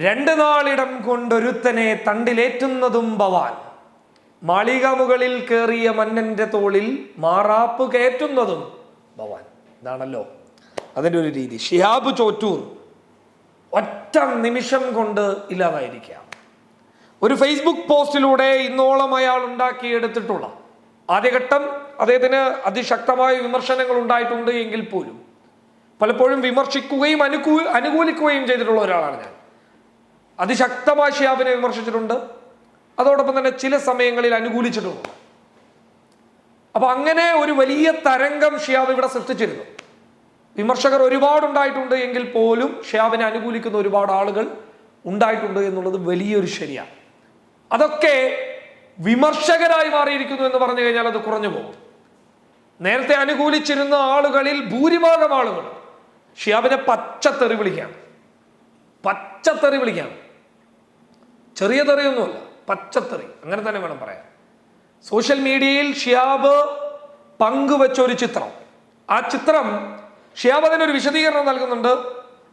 രണ്ട് നാളിടം കൊണ്ടൊരുത്തനെ തണ്ടിലേറ്റുന്നതും ഭവാൻ, മാളിക മുകളിൽ കയറിയ മന്നന്റെ തോളിൽ മാറാപ്പ് കയറ്റുന്നതും ഭവാൻ. ഇതാണല്ലോ അതിൻ്റെ ഒരു രീതി. ഷിഹാബ് ചോറ്റൂർ ഒറ്റ നിമിഷം കൊണ്ട് ഇല്ലാതായിരിക്കാം. ഒരു ഫേസ്ബുക്ക് പോസ്റ്റിലൂടെ ഇന്നോളം അയാൾ ഉണ്ടാക്കിയെടുത്തിട്ടുള്ള ആദ്യഘട്ടം അദ്ദേഹത്തിന് അതിശക്തമായ വിമർശനങ്ങൾ ഉണ്ടായിട്ടുണ്ട് എങ്കിൽ പോലും പലപ്പോഴും വിമർശിക്കുകയും അനുകൂലിക്കുകയും ചെയ്തിട്ടുള്ള ഒരാളാണ് ഞാൻ. അതിശക്തമായ ഷിഹാബിനെ വിമർശിച്ചിട്ടുണ്ട്, അതോടൊപ്പം തന്നെ ചില സമയങ്ങളിൽ അനുകൂലിച്ചിട്ടുമുണ്ട്. അപ്പൊ അങ്ങനെ ഒരു വലിയ തരംഗം ഷിഹാബ് ഇവിടെ സൃഷ്ടിച്ചിരുന്നു. വിമർശകർ ഒരുപാടുണ്ടായിട്ടുണ്ട് എങ്കിൽ പോലും ഷിഹാബിനെ അനുകൂലിക്കുന്ന ഒരുപാട് ആളുകൾ ഉണ്ടായിട്ടുണ്ട് എന്നുള്ളത് വലിയൊരു ശരിയാണ്. അതൊക്കെ വിമർശകരായി മാറിയിരിക്കുന്നു എന്ന് പറഞ്ഞു കഴിഞ്ഞാൽ അത് കുറഞ്ഞു പോകും. നേരത്തെ അനുകൂലിച്ചിരുന്ന ആളുകളിൽ ഭൂരിഭാഗം ആളുകൾ ഷിഹാബിനെ പച്ചത്തെറി വിളിക്കുകയാണ്. പച്ചത്തെറി വിളിക്കുകയാണ്, ചെറിയ തെറിയൊന്നുമല്ല, പച്ചത്തെറി അങ്ങനെ തന്നെ വേണം പറയാൻ. സോഷ്യൽ മീഡിയയിൽ ഷിഹാബ് പങ്കുവെച്ച ഒരു ചിത്രം, ആ ചിത്രം ഷിഹാബ് അതിനൊരു വിശദീകരണം നൽകുന്നുണ്ട്.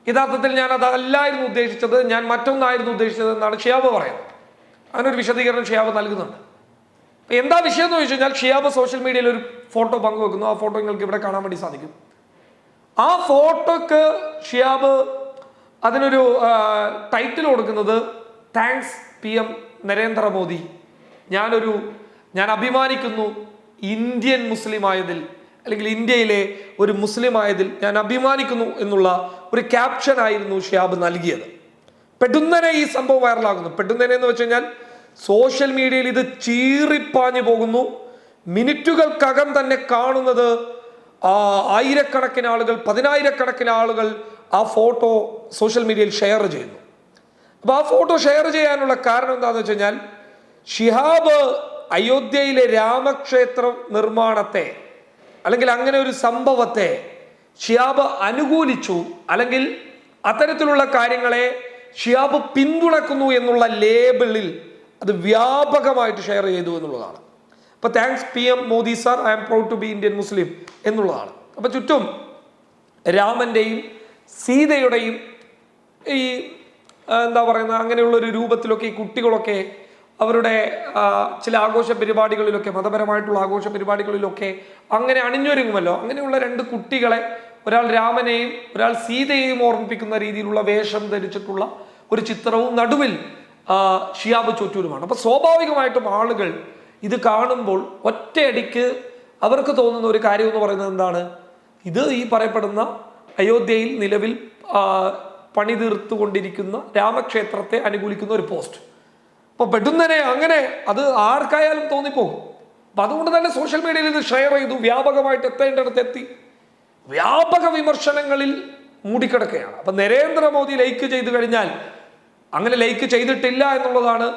യഥാർത്ഥത്തിൽ ഞാൻ അതല്ലായിരുന്നു ഉദ്ദേശിച്ചത്, ഞാൻ മറ്റൊന്നായിരുന്നു ഉദ്ദേശിച്ചത് എന്നാണ് ഷിഹാബ് പറയുന്നത്. അതിനൊരു വിശദീകരണം ഷിഹാബ് നൽകുന്നുണ്ട്. എന്താ വിഷയം എന്ന് ചോദിച്ചു കഴിഞ്ഞാൽ, ഷിഹാബ് സോഷ്യൽ മീഡിയയിൽ ഒരു ഫോട്ടോ പങ്കുവെക്കുന്നു. ആ ഫോട്ടോ നിങ്ങൾക്ക് ഇവിടെ കാണാൻ വേണ്ടി സാധിക്കും. ആ ഫോട്ടോക്ക് ഷിഹാബ് അതിനൊരു ടൈറ്റിൽ കൊടുക്കുന്നത് താങ്ക്സ് PM നരേന്ദ്രമോദി, ഞാൻ അഭിമാനിക്കുന്നു ഇന്ത്യൻ മുസ്ലിം ആയതിൽ, അല്ലെങ്കിൽ ഇന്ത്യയിലെ ഒരു മുസ്ലിം ആയതിൽ ഞാൻ അഭിമാനിക്കുന്നു എന്നുള്ള ഒരു ക്യാപ്ഷൻ ആയിരുന്നു ഷിഹാബ് നൽകിയത്. പെട്ടെന്നനെ ഈ സംഭവം വൈറലാകുന്നു. പെട്ടെന്നനെ എന്ന് വെച്ച് കഴിഞ്ഞാൽ സോഷ്യൽ മീഡിയയിൽ ഇത് ചീറിപ്പാഞ്ഞു പോകുന്നു. മിനിറ്റുകൾക്കകം തന്നെ കാണുന്നത് ആയിരക്കണക്കിന് ആളുകൾ, പതിനായിരക്കണക്കിന് ആളുകൾ ആ ഫോട്ടോ സോഷ്യൽ മീഡിയയിൽ ഷെയർ ചെയ്യുന്നു. അപ്പൊ ആ ഫോട്ടോ ഷെയർ ചെയ്യാനുള്ള കാരണം എന്താണെന്ന് വെച്ച് കഴിഞ്ഞാൽ, ഷിഹാബ് അയോധ്യയിലെ രാമക്ഷേത്ര നിർമ്മാണത്തെ, അല്ലെങ്കിൽ അങ്ങനെ ഒരു സംഭവത്തെ ഷിഹാബ് അനുകൂലിച്ചു, അല്ലെങ്കിൽ അത്തരത്തിലുള്ള കാര്യങ്ങളെ ഷിഹാബ് പിന്തുണക്കുന്നു എന്നുള്ള ലേബിളിൽ അത് വ്യാപകമായിട്ട് ഷെയർ ചെയ്തു എന്നുള്ളതാണ്. അപ്പൊ thanks PM Modi sir, I am proud to be Indian Muslim എന്നുള്ളതാണ്. അപ്പൊ ചുറ്റും രാമന്റെയും സീതയുടെയും ഈ എന്താ പറയുന്നത്, അങ്ങനെയുള്ള ഒരു രൂപത്തിലൊക്കെ ഈ കുട്ടികളൊക്കെ അവരുടെ ചില ആഘോഷ പരിപാടികളിലൊക്കെ, മതപരമായിട്ടുള്ള ആഘോഷ പരിപാടികളിലൊക്കെ അങ്ങനെ അണിഞ്ഞൊരുങ്ങുമല്ലോ. അങ്ങനെയുള്ള രണ്ട് കുട്ടികളെ, ഒരാൾ രാമനെയും ഒരാൾ സീതയെയും ഓർമ്മിപ്പിക്കുന്ന രീതിയിലുള്ള വേഷം ധരിച്ചിട്ടുള്ള ഒരു ചിത്രവും നടുവിൽ ഷിഹാബ് ചോറ്റൂരുമാണ്. അപ്പൊ സ്വാഭാവികമായിട്ടും ആളുകൾ ഇത് കാണുമ്പോൾ ഒറ്റയടിക്ക് അവർക്ക് തോന്നുന്ന ഒരു കാര്യം എന്ന് പറയുന്നത് എന്താണ്, ഇത് ഈ പറയപ്പെടുന്ന അയോധ്യയിൽ നിലവിൽ പണി തീർത്തുകൊണ്ടിരിക്കുന്ന രാമക്ഷേത്രത്തെ അനുകൂലിക്കുന്ന ഒരു പോസ്റ്റ്. അപ്പൊ പെട്ടെന്ന് അങ്ങനെ അത് ആർക്കായാലും തോന്നിപ്പോകും. അപ്പൊ അതുകൊണ്ട് തന്നെ സോഷ്യൽ മീഡിയയിൽ ഇത് ഷെയർ ചെയ്തു, വ്യാപകമായിട്ട് എത്തേണ്ടടുത്ത് എത്തി, വ്യാപക വിമർശനങ്ങളിൽ മൂടിക്കിടക്കുകയാണ്. അപ്പൊ നരേന്ദ്രമോദി ലൈക്ക് ചെയ്തു കഴിഞ്ഞാൽ, അങ്ങനെ ലൈക്ക് ചെയ്തിട്ടില്ല എന്നുള്ളതാണ്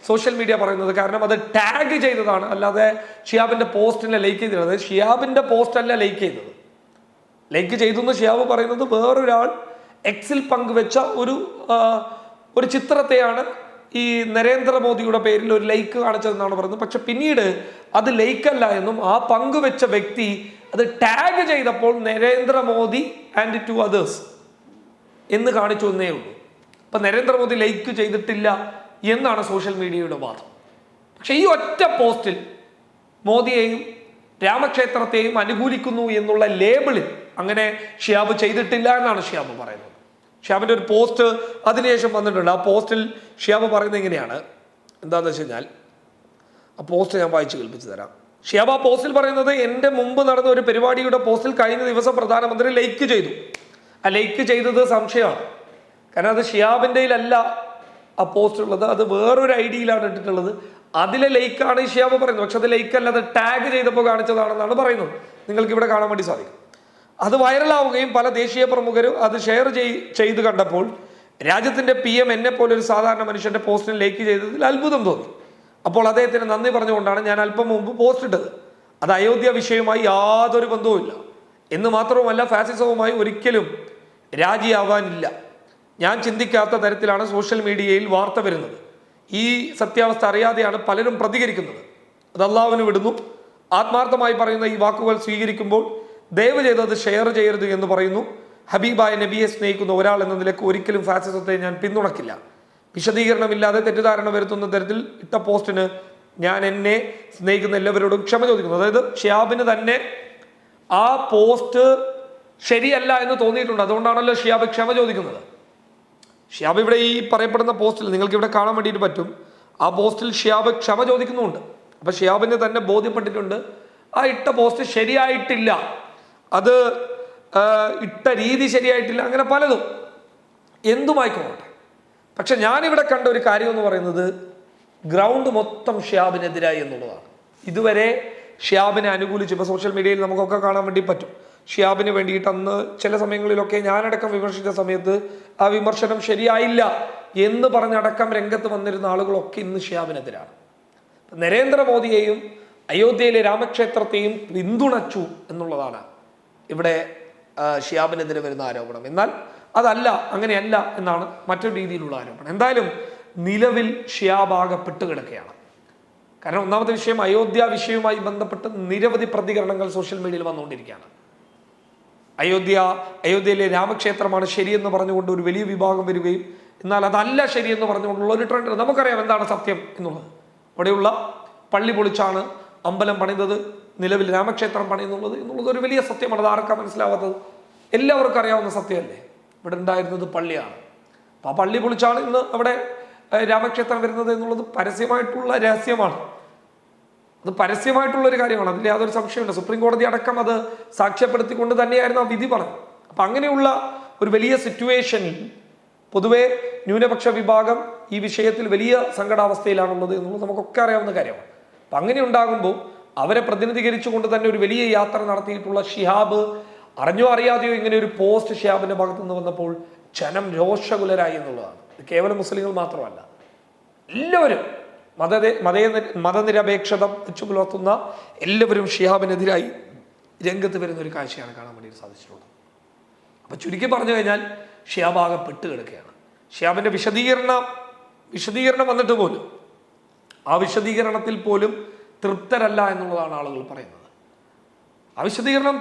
സോഷ്യൽ മീഡിയ പറയുന്നത്. കാരണം അത് ടാഗ് ചെയ്തതാണ്, അല്ലാതെ ഷിഹാബിന്റെ പോസ്റ്റിനെ ലൈക്ക് ചെയ്തത്. ഷിഹാബിന്റെ പോസ്റ്റ് അല്ല ലൈക്ക് ചെയ്തത്. ലൈക്ക് ചെയ്തു എന്ന് ഷിഹാബ് പറയുന്നത് വേറൊരാൾ എക്സിൽ പങ്കുവെച്ച ഒരു ചിത്രത്തെയാണ് ഈ നരേന്ദ്രമോദിയുടെ പേരിൽ ഒരു ലൈക്ക് കാണിച്ചതെന്നാണ് പറയുന്നത്. പക്ഷെ പിന്നീട് അത് ലൈക്കല്ല എന്നും ആ പങ്കുവെച്ച വ്യക്തി അത് ടാഗ് ചെയ്തപ്പോൾ നരേന്ദ്രമോദി ആൻഡ് ടു അതേഴ്സ് എന്ന് കാണിച്ചു എന്നേ ഉള്ളൂ. അപ്പൊ നരേന്ദ്രമോദി ലൈക്ക് ചെയ്തിട്ടില്ല എന്നാണ് സോഷ്യൽ മീഡിയയുടെ വാദം. പക്ഷെ ഈ ഒറ്റ പോസ്റ്റിൽ മോദിയെയും രാമക്ഷേത്രത്തെയും അനുകൂലിക്കുന്നു എന്നുള്ള ലേബിളിൽ അങ്ങനെ ഷിഹാബ് ചെയ്തിട്ടില്ല എന്നാണ് ഷിഹാബ് പറയുന്നത്. ഷിഹാബിന്റെ ഒരു പോസ്റ്റ് അതിനുശേഷം വന്നിട്ടുണ്ട്. ആ പോസ്റ്റിൽ ഷിഹാബ് പറയുന്നത് എങ്ങനെയാണ്, എന്താണെന്ന് വെച്ച് കഴിഞ്ഞാൽ ആ പോസ്റ്റ് ഞാൻ വായിച്ചു കേൾപ്പിച്ചു തരാം. ഷിഹാബ് ആ പോസ്റ്റിൽ പറയുന്നത്, എൻ്റെ മുമ്പ് നടന്ന ഒരു പരിപാടിയുടെ പോസ്റ്റിൽ കഴിഞ്ഞ ദിവസം പ്രധാനമന്ത്രി ലൈക്ക് ചെയ്തു. ആ ലൈക്ക് ചെയ്തത് സംശയമാണ്. കാരണം അത് ഷിഹാബിൻ്റെയിലല്ല ആ പോസ്റ്റ് ഉള്ളത്, അത് വേറൊരു ഐഡിയയിലാണ് ഇട്ടിട്ടുള്ളത്. അതിലെ ലൈക്കാണ് ഈ ഷിഹാബ് പറയുന്നത്. പക്ഷെ അത് ലൈക്കല്ല, അത് ടാഗ് ചെയ്തപ്പോൾ കാണിച്ചതാണെന്നാണ് പറയുന്നത്. നിങ്ങൾക്ക് ഇവിടെ കാണാൻ വേണ്ടി സാധിക്കും. അത് വൈറലാവുകയും പല ദേശീയ പ്രമുഖരും അത് ഷെയർ ചെയ്ത് കണ്ടപ്പോൾ രാജ്യത്തിന്റെ PM എന്നെ പോലെ ഒരു സാധാരണ മനുഷ്യന്റെ പോസ്റ്റിന് ലൈക്ക് ചെയ്തതിൽ അത്ഭുതം തോന്നി. അപ്പോൾ അദ്ദേഹത്തിന് നന്ദി പറഞ്ഞുകൊണ്ടാണ് ഞാൻ അല്പം മുമ്പ് പോസ്റ്റ് ഇട്ടത്. അത് അയോധ്യ വിഷയവുമായി യാതൊരു ബന്ധവുമില്ല എന്ന് മാത്രവുമല്ല, ഫാസിസവുമായി ഒരിക്കലും രാജിയാവാനില്ല. ഞാൻ ചിന്തിക്കാത്ത തരത്തിലാണ് സോഷ്യൽ മീഡിയയിൽ വാർത്ത വരുന്നത്. ഈ സത്യാവസ്ഥ അറിയാതെയാണ് പലരും പ്രതികരിക്കുന്നത്. അത് അള്ളാഹുവിന് വിടുന്നു. ആത്മാർത്ഥമായി പറയുന്ന ഈ വാക്കുകൾ സ്വീകരിക്കുമ്പോൾ ദയവ് ചെയ്ത് അത് ഷെയർ ചെയ്യരുത് എന്ന് പറയുന്നു. ഹബീബായ നബിയെ സ്നേഹിക്കുന്ന ഒരാൾ എന്ന നിലയ്ക്ക് ഒരിക്കലും ഫാസിസത്തെ ഞാൻ പിന്തുണക്കില്ല. വിശദീകരണമില്ലാതെ തെറ്റിദ്ധാരണ വരുത്തുന്ന തരത്തിൽ ഇട്ട പോസ്റ്റിന് ഞാൻ എന്നെ സ്നേഹിക്കുന്ന എല്ലാവരോടും ക്ഷമ ചോദിക്കുന്നു. അതായത് ഷിഹാബിന് തന്നെ ആ പോസ്റ്റ് ശരിയല്ല എന്ന് തോന്നിയിട്ടുണ്ട്. അതുകൊണ്ടാണല്ലോ ഷിഹാബ് ക്ഷമ ചോദിക്കുന്നത്. ഷിഹാബ് ഇവിടെ ഈ പറയപ്പെടുന്ന പോസ്റ്റിൽ നിങ്ങൾക്ക് ഇവിടെ കാണാൻ വേണ്ടിയിട്ട് പറ്റും. ആ പോസ്റ്റിൽ ഷിഹാബ് ക്ഷമ ചോദിക്കുന്നുമുണ്ട്. അപ്പൊ ഷിഹാബിന് തന്നെ ബോധ്യപ്പെട്ടിട്ടുണ്ട് ആ ഇട്ട പോസ്റ്റ് ശരിയായിട്ടില്ല, അത് ഇട്ട രീതി ശരിയായിട്ടില്ല, അങ്ങനെ പലതും എന്തുമായിക്കോട്ടെ. പക്ഷെ ഞാനിവിടെ കണ്ട ഒരു കാര്യം എന്ന് പറയുന്നത് ഗ്രൗണ്ട് മൊത്തം ഷിഹാബിനെതിരായി എന്നുള്ളതാണ്. ഇതുവരെ ഷിഹാബിനെ അനുകൂലിച്ച് ഇപ്പോൾ സോഷ്യൽ മീഡിയയിൽ നമുക്കൊക്കെ കാണാൻ വേണ്ടി പറ്റും. ഷിഹാബിന് വേണ്ടിയിട്ട് അന്ന് ചില സമയങ്ങളിലൊക്കെ ഞാനടക്കം വിമർശിച്ച സമയത്ത് ആ വിമർശനം ശരിയായില്ല എന്ന് പറഞ്ഞടക്കം രംഗത്ത് വന്നിരുന്ന ആളുകളൊക്കെ ഇന്ന് ഷിഹാബിനെതിരാണ്. നരേന്ദ്രമോദിയെയും അയോധ്യയിലെ രാമക്ഷേത്രത്തെയും പിന്തുണച്ചു എന്നുള്ളതാണ് ഇവിടെ ഷിഹാബിനെതിരെ വരുന്ന ആരോപണം. എന്നാൽ അതല്ല, അങ്ങനെയല്ല എന്നാണ് മറ്റൊരു രീതിയിലുള്ള ആരോപണം. എന്തായാലും നിലവിൽ ഷിഹാബ് ആകെ പെട്ടുകിടക്കുകയാണ്. കാരണം ഒന്നാമത്തെ വിഷയം, അയോധ്യ വിഷയവുമായി ബന്ധപ്പെട്ട് നിരവധി പ്രതികരണങ്ങൾ സോഷ്യൽ മീഡിയയിൽ വന്നുകൊണ്ടിരിക്കുകയാണ്. അയോധ്യയിലെ രാമക്ഷേത്രമാണ് ശരിയെന്ന് പറഞ്ഞുകൊണ്ട് ഒരു വലിയ വിഭാഗം വരികയും എന്നാൽ അതല്ല ശരിയെന്ന് പറഞ്ഞുകൊണ്ടുള്ള ഒരു ട്രെൻഡ്. നമുക്കറിയാം എന്താണ് സത്യം എന്നുള്ളത്. അവിടെയുള്ള പള്ളി പൊളിച്ചാണ് അമ്പലം പണിതത്, നിലവിൽ രാമക്ഷേത്രം എന്നുള്ളത് ഒരു വലിയ സത്യമാണ്. അത് ആർക്കാ മനസ്സിലാവാത്തത്? എല്ലാവർക്കും അറിയാവുന്ന സത്യമല്ലേ. ഇവിടെ ഉണ്ടായിരുന്നത് പള്ളിയാണ്. അപ്പം ആ പള്ളി പൊളിച്ചാണ് ഇന്ന് അവിടെ രാമക്ഷേത്രം വരുന്നത് എന്നുള്ളത് പരസ്യമായിട്ടുള്ള രഹസ്യമാണ്. അത് പരസ്യമായിട്ടുള്ള ഒരു കാര്യമാണ്, അതിൽ യാതൊരു സംശയമില്ല. സുപ്രീം കോടതി അടക്കം അത് സാക്ഷ്യപ്പെടുത്തിക്കൊണ്ട് തന്നെയായിരുന്നു ആ വിധി പറഞ്ഞത്. അപ്പം അങ്ങനെയുള്ള ഒരു വലിയ സിറ്റുവേഷനിൽ പൊതുവെ ന്യൂനപക്ഷ വിഭാഗം ഈ വിഷയത്തിൽ വലിയ സങ്കടാവസ്ഥയിലാണുള്ളത് എന്നുള്ളത് നമുക്കൊക്കെ അറിയാവുന്ന കാര്യമാണ്. അപ്പം അങ്ങനെ ഉണ്ടാകുമ്പോൾ അവരെ പ്രതിനിധീകരിച്ചുകൊണ്ട് തന്നെ ഒരു വലിയ യാത്ര നടത്തിയിട്ടുള്ള ഷിഹാബ് അറിഞ്ഞോ അറിയാതെയോ ഇങ്ങനെ ഒരു പോസ്റ്റ് ഷിഹാബിന്റെ ഭാഗത്തു നിന്ന് വന്നപ്പോൾ ജനം രോഷകുലരായി എന്നുള്ളതാണ്. ഇത് കേവലം മുസ്ലിങ്ങൾ മാത്രമല്ല, എല്ലാവരും മതനിരപേക്ഷത വെച്ചു പുലർത്തുന്ന എല്ലാവരും ഷിഹാബിനെതിരായി രംഗത്ത് വരുന്ന ഒരു കാഴ്ചയാണ് കാണാൻ വേണ്ടി സാധിച്ചിട്ടുള്ളത്. അപ്പൊ ചുരുക്കി പറഞ്ഞു കഴിഞ്ഞാൽ ഷിഹാബ് ആകെ പെട്ടുകിടക്കുകയാണ്. ഷിഹാബിന്റെ വിശദീകരണം വന്നിട്ട് പോലും ആ വിശദീകരണത്തിൽ പോലും തൃപ്തരല്ല എന്നുള്ളതാണ് ആളുകൾ പറയുന്നത്. ആ വിശദീകരണം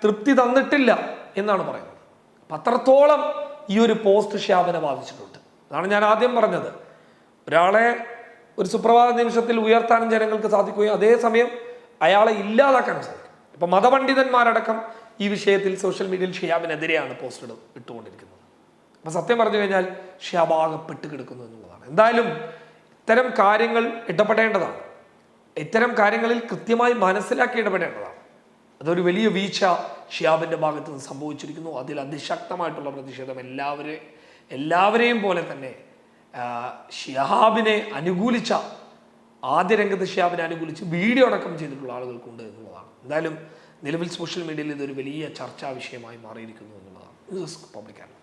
തൃപ്തി തന്നിട്ടില്ല എന്നാണ് പറയുന്നത്. അപ്പം അത്രത്തോളം ഈ ഒരു പോസ്റ്റ് ഷിഹാബിനെ ബാധിച്ചിട്ടുണ്ട്. അതാണ് ഞാൻ ആദ്യം പറഞ്ഞത്. ഒരാളെ ഒരു സുപ്രഭാത നിമിഷത്തിൽ ഉയർത്താനും ജനങ്ങൾക്ക് സാധിക്കുകയും അതേസമയം അയാളെ ഇല്ലാതാക്കാനും സാധിക്കും. ഇപ്പം മതപണ്ഡിതന്മാരടക്കം ഈ വിഷയത്തിൽ സോഷ്യൽ മീഡിയയിൽ ഷിഹാബിനെതിരെയാണ് പോസ്റ്റ് ഇട്ടുകൊണ്ടിരിക്കുന്നത്. അപ്പം സത്യം പറഞ്ഞു കഴിഞ്ഞാൽ ഷിഹാബ് ആകെ പെട്ടുകിടക്കുന്നു എന്നുള്ളതാണ്. എന്തായാലും ഇത്തരം കാര്യങ്ങൾ ഇടപെടേണ്ടതാണ്. ഇത്തരം കാര്യങ്ങളിൽ കൃത്യമായി മനസ്സിലാക്കി ഇടപെടേണ്ടതാണ്. അതൊരു വലിയ വീഴ്ച ഷിഹാബിന്റെ ഭാഗത്ത് നിന്ന് സംഭവിച്ചിരിക്കുന്നു. അതിൽ അതിശക്തമായിട്ടുള്ള പ്രതിഷേധം എല്ലാവരെയും പോലെ തന്നെ ഷിഹാബിനെ അനുകൂലിച്ച, ആദ്യ രംഗത്ത് ഷിഹാബിനെ അനുകൂലിച്ച് വീഡിയോ അടക്കം ചെയ്തിട്ടുള്ള ആളുകൾക്കുണ്ട് എന്നുള്ളതാണ്. എന്തായാലും നിലവിൽ സോഷ്യൽ മീഡിയയിൽ ഇതൊരു വലിയ ചർച്ചാ വിഷയമായി മാറിയിരിക്കുന്നു എന്നുള്ളതാണ്. ന്യൂസ് പബ്ലിക്കാണ്.